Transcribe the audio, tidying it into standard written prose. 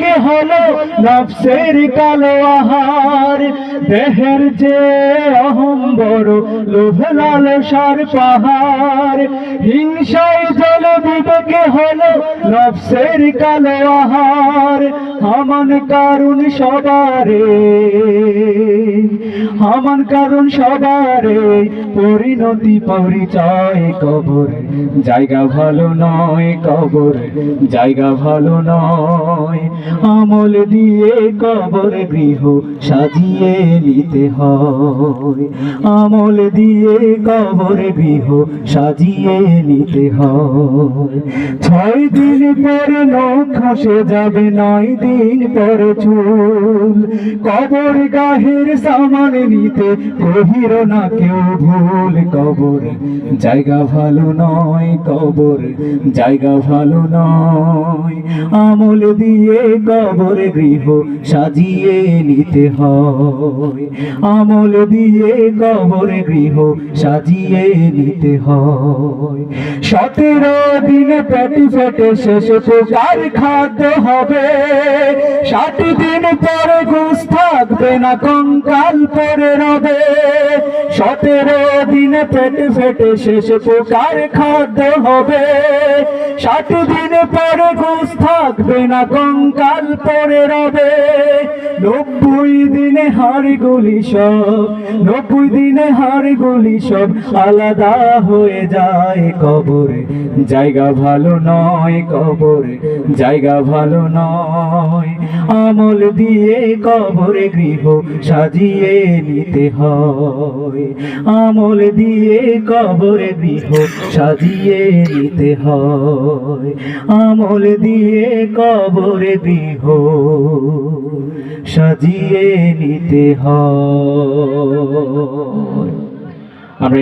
বিবেকে হলো নফসের কালো আহার। দেহের যে অহং বড়, লোভ লালসার পাহাড়। হিংসায় জলে বিবেকে হলো নফসের কালো আহার। হামান কারণ সবারে, হামান কারণ সবারে, পরিণতি পরিচয় কবর জায়গা ভালো নয়, কবর জায়গা ভালো নয়। আমল দিয়ে কবর গৃহ সাজিয়ে নিতে হয়, আমল দিয়ে কবর গৃহ সাজিয়ে নিতে হয়। 6 দিন পরে নখ খসে যাবে, 9 দিন পরে চুল। কবর গাহের সামান নিতে কহির না কেউ ভুল। কবর জায়গা ভালো নয়, কবর জায়গা ভালো নয়। আমল দিয়ে কবর গৃহ সাজিয়ে নিতে হয়, আমল দিয়ে কবর গৃহ সাজিয়ে নিতে হয়। 17 দিন পেটে পেটে শেষে পোকার খাদ্য হবে। 60 দিন পরে ঘুষ থাকবে না, কঙ্কাল পরে রবে। 17 দিন পেটে পেটে শেষে পোকার খাদ্য হবে। 60 দিন পরে ঘুষ থাকবে না, কঙ্কাল পরে রবে। 90 দিনে হাড়গুলি সব, 90 দিনে হাড়গুলি সব আলাদা হয়ে যায়। কবর জায়গা ভালো নয়, কবর জায়গা ভালো নয়। আমল দিয়ে কবর গৃহ সাজিয়ে নিতে হয়, আমল দিয়ে কবর গৃহ সাজিয়ে নিতে হয়, আমল দিয়ে কবর গৃহ সাজিয়ে নিতে হয়। আমরা